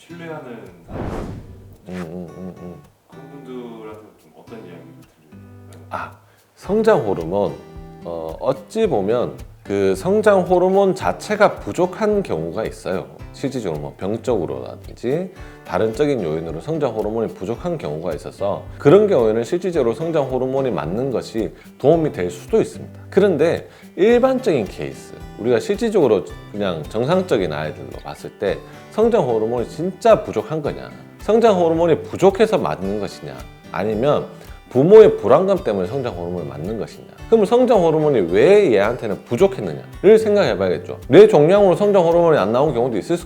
신뢰하는 사람 그런 분들한테 좀 어떤 이야기를 들려요? 성장 호르몬 어찌 보면 그 성장 호르몬 자체가 부족한 경우가 있어요. 실질적으로 뭐 병적으로라든지 다른적인 요인으로 성장 호르몬이 부족한 경우가 있어서 그런 경우에는 실질적으로 성장 호르몬이 맞는 것이 도움이 될 수도 있습니다. 그런데 일반적인 케이스, 우리가 실질적으로 그냥 정상적인 아이들로 봤을 때 성장 호르몬이 진짜 부족한 거냐, 성장 호르몬이 부족해서 맞는 것이냐, 아니면 부모의 불안감 때문에 성장 호르몬을 맞는 것이냐. 그러면 성장 호르몬이 왜 얘한테는 부족했느냐를 생각해 봐야겠죠. 뇌 종양으로 성장 호르몬이 안 나온 경우도 있을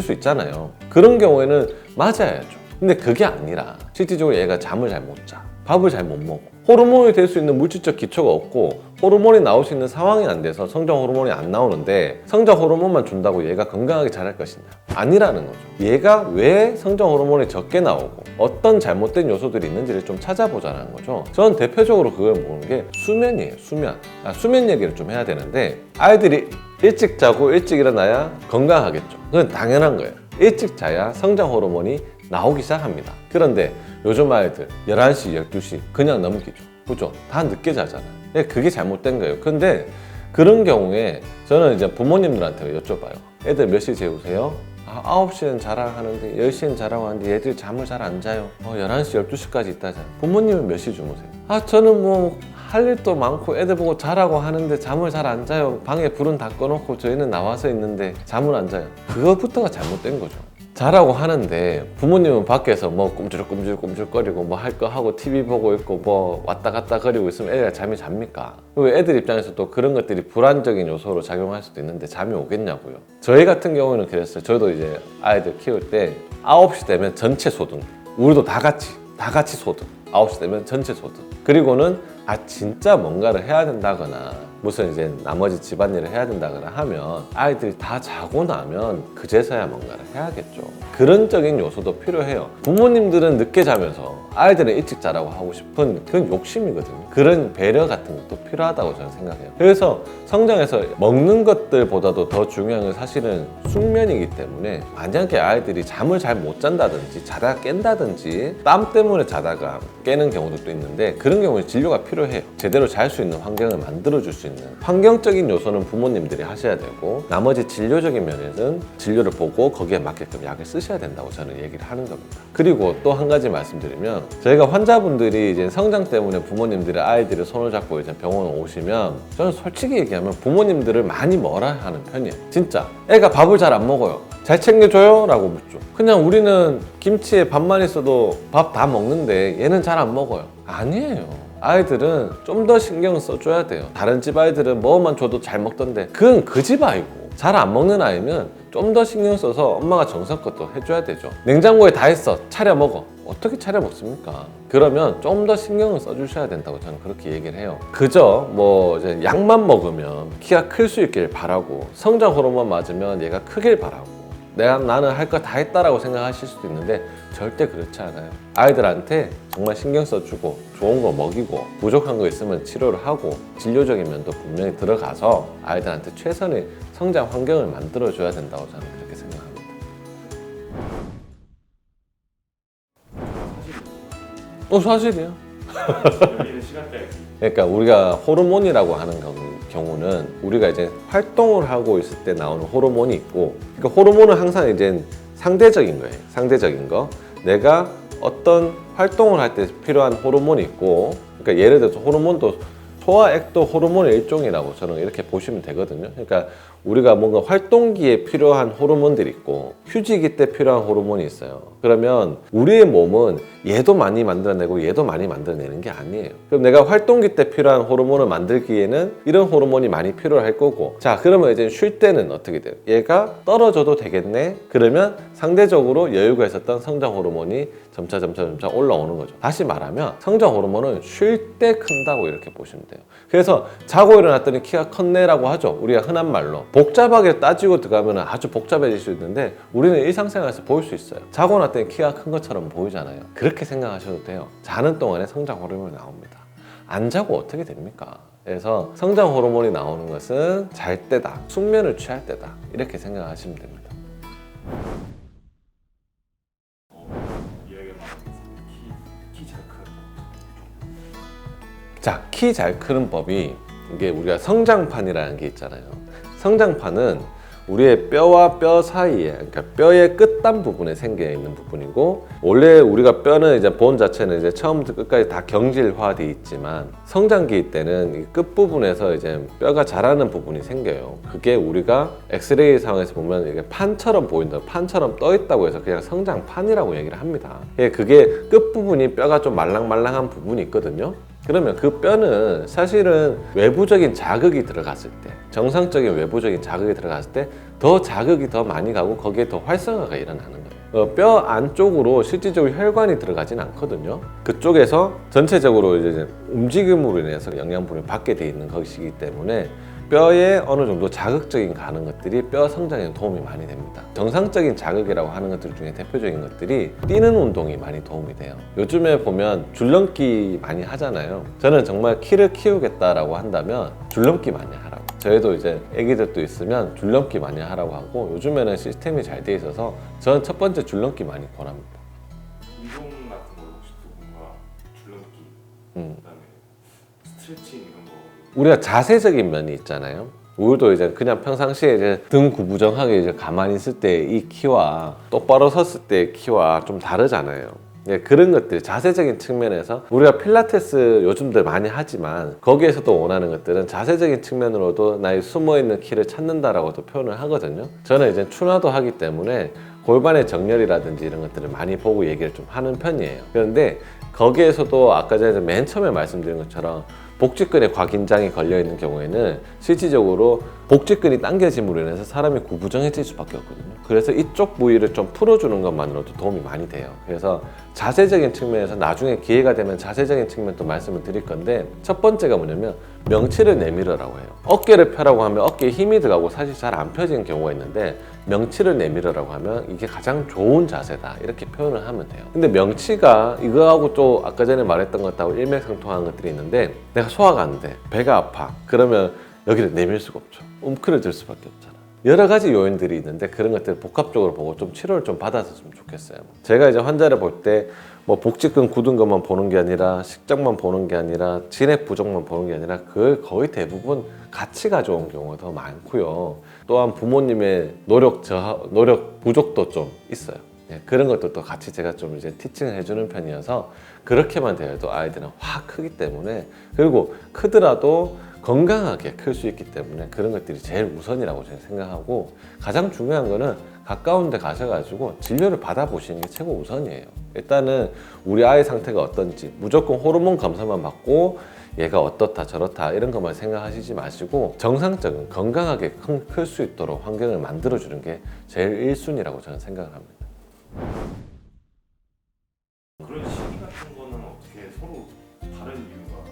수 있잖아요. 그런 경우에는 맞아야죠. 근데 그게 아니라 실질적으로 얘가 잠을 잘 못 자, 밥을 잘 못 먹어, 호르몬이 될 수 있는 물질적 기초가 없고 호르몬이 나올 수 있는 상황이 안 돼서 성장 호르몬이 안 나오는데 성장 호르몬만 준다고 얘가 건강하게 자랄 것이냐? 아니라는 거죠. 얘가 왜 성장 호르몬이 적게 나오고 어떤 잘못된 요소들이 있는지를 좀 찾아보자는 거죠. 저는 대표적으로 그걸 보는 게 수면이에요. 수면 얘기를 좀 해야 되는데, 아이들이 일찍 자고 일찍 일어나야 건강하겠죠. 그건 당연한 거예요. 일찍 자야 성장 호르몬이 나오기 시작합니다. 그런데 요즘 아이들 11시, 12시 그냥 넘기죠. 그죠? 다 늦게 자잖아요. 그게 잘못된 거예요. 근데 그런 경우에 저는 이제 부모님들한테 여쭤봐요. 애들 몇 시에 재우세요? 9시엔 자라고 하는데 10시엔 자라고 하는데 얘들이 잠을 잘 안 자요. 11시, 12시까지 있다 자요. 부모님은 몇 시 주무세요? 저는 뭐 할 일도 많고 애들 보고 자라고 하는데 잠을 잘 안 자요. 방에 불은 다 꺼놓고 저희는 나와서 있는데 잠을 안 자요. 그것부터가 잘못된 거죠. 자라고 하는데 부모님은 밖에서 뭐 꼼질꼼질거리고 뭐 할 거 하고 TV 보고 있고 뭐 왔다 갔다 거리고 있으면 애가 잠이 잡니까? 그리고 애들 입장에서 또 그런 것들이 불안적인 요소로 작용할 수도 있는데 잠이 오겠냐고요. 저희 같은 경우는 그랬어요. 저도 이제 아이들 키울 때 9시 되면 전체 소등, 우리도 다 같이 소등, 9시 되면 전체 소등. 그리고는 진짜 뭔가를 해야 된다거나 무슨 이제 나머지 집안일을 해야 된다거나 하면 아이들이 다 자고 나면 그제서야 뭔가를 해야겠죠. 그런적인 요소도 필요해요. 부모님들은 늦게 자면서 아이들은 일찍 자라고 하고 싶은 그런 욕심이거든요. 그런 배려 같은 것도 필요하다고 저는 생각해요. 그래서 성장에서 먹는 것들보다도 더 중요한 건 사실은 숙면이기 때문에, 만약에 아이들이 잠을 잘 못 잔다든지 자다가 깬다든지 땀 때문에 자다가 깨는 경우도 또 있는데, 그런 경우에 진료가 필요해요. 제대로 잘 수 있는 환경을 만들어줄 수 있는 환경적인 요소는 부모님들이 하셔야 되고, 나머지 진료적인 면에는 진료를 보고 거기에 맞게끔 약을 쓰셔야 된다고 저는 얘기를 하는 겁니다. 그리고 또 한 가지 말씀드리면, 저희가 환자분들이 이제 성장 때문에 부모님들이 아이들의 손을 잡고 이제 병원 오시면 저는 솔직히 얘기하면 부모님들을 많이 뭐라 하는 편이에요. 진짜 애가 밥을 잘 안 먹어요. 잘 챙겨줘요? 라고 묻죠. 그냥 우리는 김치에 밥만 있어도 밥 다 먹는데 얘는 잘 안 먹어요. 아니에요. 아이들은 좀 더 신경 써줘야 돼요. 다른 집 아이들은 뭐만 줘도 잘 먹던데 그건 그 집 아이고, 잘 안 먹는 아이면 좀 더 신경 써서 엄마가 정성껏 또 해줘야 되죠. 냉장고에 다 있어, 차려 먹어. 어떻게 차려 먹습니까? 그러면 좀 더 신경을 써주셔야 된다고 저는 그렇게 얘기를 해요. 그저 뭐 이제 약만 먹으면 키가 클 수 있길 바라고, 성장 호르몬 맞으면 얘가 크길 바라고, 나는 할 거 다 했다라고 생각하실 수도 있는데 절대 그렇지 않아요. 아이들한테 정말 신경 써주고 좋은 거 먹이고 부족한 거 있으면 치료를 하고 진료적인 면도 분명히 들어가서 아이들한테 최선의 성장 환경을 만들어줘야 된다고 저는 그렇게 생각합니다. 사실이에요. 열리는 시간대. 그러니까 우리가 호르몬이라고 하는 경우는 우리가 이제 활동을 하고 있을 때 나오는 호르몬이 있고, 그러니까 호르몬은 항상 이제 상대적인 거예요. 상대적인 거. 내가 어떤 활동을 할 때 필요한 호르몬이 있고, 그러니까 예를 들어서 호르몬도 소화액도 호르몬의 일종이라고 저는 이렇게 보시면 되거든요. 그러니까 우리가 뭔가 활동기에 필요한 호르몬들이 있고 휴지기 때 필요한 호르몬이 있어요. 그러면 우리의 몸은 얘도 많이 만들어내고 얘도 많이 만들어내는 게 아니에요. 그럼 내가 활동기 때 필요한 호르몬을 만들기에는 이런 호르몬이 많이 필요할 거고, 자 그러면 이제 쉴 때는 어떻게 돼요? 얘가 떨어져도 되겠네? 그러면 상대적으로 여유가 있었던 성장 호르몬이 점차 올라오는 거죠. 다시 말하면 성장 호르몬은 쉴 때 큰다고 이렇게 보시면 돼요. 그래서 자고 일어났더니 키가 컸네라고 하죠. 우리가 흔한 말로. 복잡하게 따지고 들어가면 아주 복잡해질 수 있는데 우리는 일상생활에서 보일 수 있어요. 자고 났더니 키가 큰 것처럼 보이잖아요. 그렇게 생각하셔도 돼요. 자는 동안에 성장 호르몬이 나옵니다. 안 자고 어떻게 됩니까? 그래서 성장 호르몬이 나오는 것은 잘 때다, 숙면을 취할 때다, 이렇게 생각하시면 됩니다. 자, 키 잘 크는 법이 이게 우리가 성장판이라는 게 있잖아요. 성장판은 우리의 뼈와 뼈 사이에, 그러니까 뼈의 끝단 부분에 생겨 있는 부분이고, 원래 우리가 뼈는 이제 본 자체는 이제 처음부터 끝까지 다 경질화돼 있지만 성장기 때는 이 끝 부분에서 이제 뼈가 자라는 부분이 생겨요. 그게 우리가 엑스레이 상황에서 보면 이게 판처럼 보인다, 판처럼 떠 있다고 해서 그냥 성장판이라고 얘기를 합니다. 그게 끝 부분이 뼈가 좀 말랑말랑한 부분이 있거든요. 그러면 그 뼈는 사실은 외부적인 자극이 들어갔을 때, 정상적인 외부적인 자극이 들어갔을 때 더 자극이 더 많이 가고 거기에 더 활성화가 일어나는 거예요. 뼈 안쪽으로 실질적으로 혈관이 들어가진 않거든요. 그쪽에서 전체적으로 이제 움직임으로 인해서 영양분을 받게 돼 있는 것이기 때문에 뼈에 어느 정도 자극적인 가는 것들이 뼈 성장에 도움이 많이 됩니다. 정상적인 자극이라고 하는 것들 중에 대표적인 것들이 뛰는 운동이 많이 도움이 돼요. 요즘에 보면 줄넘기 많이 하잖아요. 저는 정말 키를 키우겠다라고 한다면 줄넘기 많이 하라고. 저희도 이제 애기들도 있으면 줄넘기 많이 하라고 하고, 요즘에는 시스템이 잘 돼 있어서 저는 첫 번째 줄넘기 많이 권합니다. 운동 같은 거 혹시 또 뭔가 줄넘기, 그다음에 스트레칭 이런 거. 우리가 자세적인 면이 있잖아요. 우리도 이제 그냥 평상시에 이제 등 구부정하게 이제 가만히 있을 때 이 키와 똑바로 섰을 때의 키와 좀 다르잖아요. 그런 것들, 자세적인 측면에서 우리가 필라테스 요즘들 많이 하지만 거기에서도 원하는 것들은 자세적인 측면으로도 나의 숨어있는 키를 찾는다라고도 표현을 하거든요. 저는 이제 추나도 하기 때문에 골반의 정렬이라든지 이런 것들을 많이 보고 얘기를 좀 하는 편이에요. 그런데 거기에서도 아까 전에 맨 처음에 말씀드린 것처럼 복직근에 과긴장이 걸려 있는 경우에는 실질적으로 복직근이 당겨짐으로 인해서 사람이 구부정해질 수밖에 없거든요. 그래서 이쪽 부위를 좀 풀어주는 것만으로도 도움이 많이 돼요. 그래서 자세적인 측면에서 나중에 기회가 되면 자세적인 측면도 말씀을 드릴 건데, 첫 번째가 뭐냐면 명치를 내밀으라고 해요. 어깨를 펴라고 하면 어깨에 힘이 들어가고 사실 잘 안 펴지는 경우가 있는데, 명치를 내밀으라고 하면 이게 가장 좋은 자세다, 이렇게 표현을 하면 돼요. 근데 명치가 이거하고 또 아까 전에 말했던 것하고 일맥상통하는 것들이 있는데, 내가 소화가 안 돼, 배가 아파, 그러면 여기를 내밀 수가 없죠. 움크려질 수밖에 없잖아. 여러 가지 요인들이 있는데 그런 것들을 복합적으로 보고 좀 치료를 좀 받았으면 좋겠어요. 제가 이제 환자를 볼 때 뭐 복직근 굳은 것만 보는 게 아니라 식적만 보는 게 아니라 진액 부족만 보는 게 아니라 그걸 거의 대부분 같이 가져온 경우가 더 많고요. 또한 부모님의 노력 부족도 좀 있어요. 그런 것도 같이 제가 좀 이제 티칭을 해주는 편이어서 그렇게만 되어도 아이들은 확 크기 때문에, 그리고 크더라도 건강하게 클 수 있기 때문에 그런 것들이 제일 우선이라고 저는 생각하고, 가장 중요한 거는 가까운 데 가셔가지고 진료를 받아보시는 게 최고 우선이에요. 일단은 우리 아이 상태가 어떤지 무조건 호르몬 검사만 받고 얘가 어떻다 저렇다 이런 것만 생각하시지 마시고 정상적인 건강하게 클 수 있도록 환경을 만들어주는 게 제일 1순위라고 저는 생각을 합니다. 그런 시기 같은 거는 어떻게 서로 다른 이유가?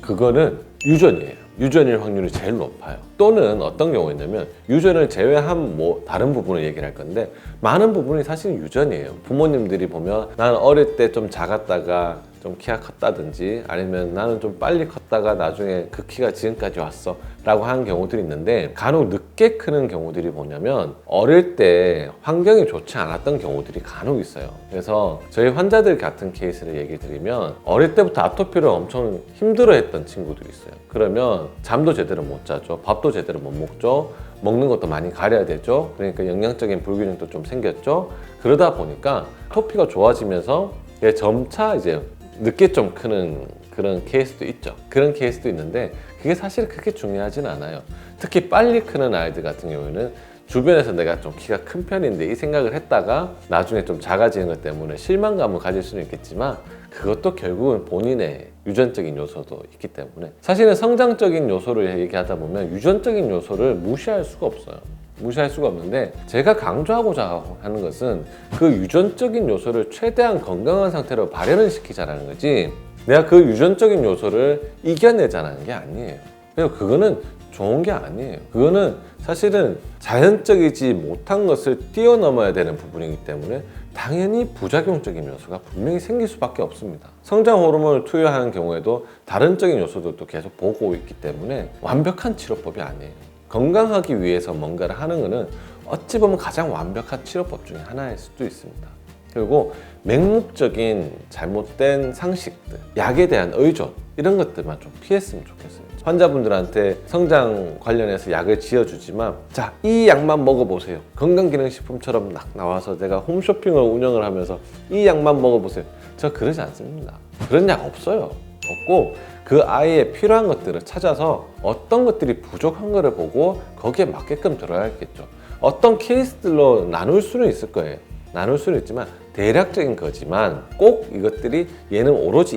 그거는 유전이에요. 유전일 확률이 제일 높아요. 또는 어떤 경우가 있냐면 유전을 제외한 뭐 다른 부분을 얘기를 할 건데, 많은 부분이 사실 유전이에요. 부모님들이 보면 나는 어릴 때 좀 작았다가 좀 키가 컸다든지, 아니면 나는 좀 빨리 컸다가 나중에 그 키가 지금까지 왔어 라고 하는 경우들이 있는데, 간혹 늦게 크는 경우들이 뭐냐면 어릴 때 환경이 좋지 않았던 경우들이 간혹 있어요. 그래서 저희 환자들 같은 케이스를 얘기 드리면, 어릴 때부터 아토피를 엄청 힘들어했던 친구들이 있어요. 그러면 잠도 제대로 못 자죠, 밥도 제대로 못 먹죠, 먹는 것도 많이 가려야 되죠. 그러니까 영양적인 불균형도 좀 생겼죠. 그러다 보니까 아토피가 좋아지면서 점차 이제 늦게 좀 크는 그런 케이스도 있죠. 그런 케이스도 있는데 그게 사실 그렇게 중요하진 않아요. 특히 빨리 크는 아이들 같은 경우에는 주변에서 내가 좀 키가 큰 편인데 이 생각을 했다가 나중에 좀 작아지는 것 때문에 실망감을 가질 수는 있겠지만, 그것도 결국은 본인의 유전적인 요소도 있기 때문에, 사실은 성장적인 요소를 얘기하다 보면 유전적인 요소를 무시할 수가 없어요. 무시할 수가 없는데, 제가 강조하고자 하는 것은 그 유전적인 요소를 최대한 건강한 상태로 발현을 시키자라는 거지, 내가 그 유전적인 요소를 이겨내자는 게 아니에요. 그래서 그거는 좋은 게 아니에요. 그거는 사실은 자연적이지 못한 것을 뛰어넘어야 되는 부분이기 때문에 당연히 부작용적인 요소가 분명히 생길 수밖에 없습니다. 성장 호르몬을 투여하는 경우에도 다른적인 요소들도 계속 보고 있기 때문에 완벽한 치료법이 아니에요. 건강하기 위해서 뭔가를 하는 것은 어찌 보면 가장 완벽한 치료법 중에 하나일 수도 있습니다. 그리고 맹목적인 잘못된 상식들, 약에 대한 의존 이런 것들만 좀 피했으면 좋겠어요. 환자분들한테 성장 관련해서 약을 지어주지만 자, 이 약만 먹어보세요. 건강기능식품처럼 막 나와서 내가 홈쇼핑을 운영을 하면서 이 약만 먹어보세요. 저 그러지 않습니다. 그런 약 없어요. 없고 그 아이의 필요한 것들을 찾아서 어떤 것들이 부족한 것을 보고 거기에 맞게끔 들어야겠죠. 어떤 케이스들로 나눌 수는 있을 거예요. 나눌 수는 있지만 대략적인 거지만 꼭 이것들이 얘는 오로지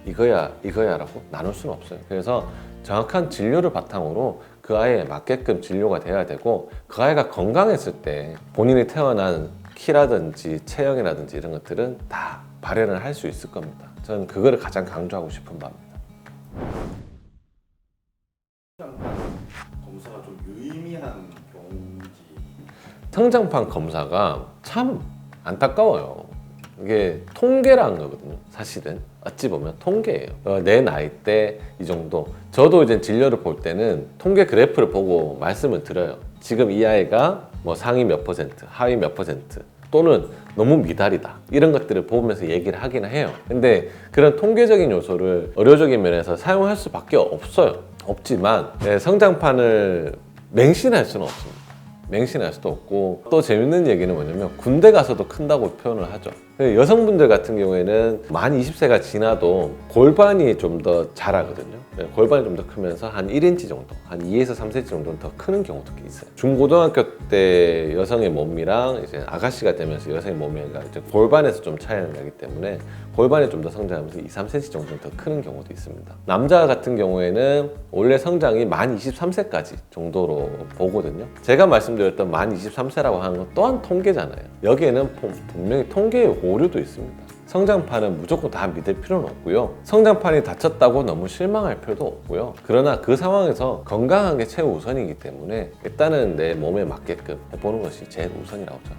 이거야라고 나눌 수는 없어요. 그래서 정확한 진료를 바탕으로 그 아이에 맞게끔 진료가 돼야 되고 그 아이가 건강했을 때 본인이 태어난 키라든지 체형이라든지 이런 것들은 다 발현을 할 수 있을 겁니다. 저는 그거를 가장 강조하고 싶은 바입니다. 검사가 좀 유의미한 경우인지. 성장판 검사가 참 안타까워요. 이게 통계라는 거거든요. 사실은 어찌 보면 통계예요. 내 나이 때 이 정도. 저도 이제 진료를 볼 때는 통계 그래프를 보고 말씀을 드려요. 지금 이 아이가 뭐 상위 몇 퍼센트, 하위 몇 퍼센트 또는 너무 미달이다 이런 것들을 보면서 얘기를 하긴 해요. 근데 그런 통계적인 요소를 의료적인 면에서 사용할 수밖에 없어요. 없지만 성장판을 맹신할 수는 없습니다. 맹신할 수도 없고 또 재밌는 얘기는 뭐냐면 군대 가서도 큰다고 표현을 하죠. 여성분들 같은 경우에는 만 20세가 지나도 골반이 좀 더 자라거든요. 골반이 좀 더 크면서 한 1인치 정도, 한 2에서 3cm 정도는 더 크는 경우도 있어요. 중고등학교 때 여성의 몸이랑 이제 아가씨가 되면서 여성의 몸이가 이제 골반에서 좀 차이가 나기 때문에 골반이 좀 더 성장하면서 2, 3cm 정도는 더 크는 경우도 있습니다. 남자 같은 경우에는 원래 성장이 만 23세까지 정도로 보거든요. 제가 말씀드렸던 만 23세라고 하는 건 또한 통계잖아요. 여기에는 분명히 통계의 오류도 있습니다. 성장판은 무조건 다 믿을 필요는 없고요. 성장판이 다쳤다고 너무 실망할 필요도 없고요. 그러나 그 상황에서 건강한 게 최우선이기 때문에 일단은 내 몸에 맞게끔 해보는 것이 제일 우선이라고 저는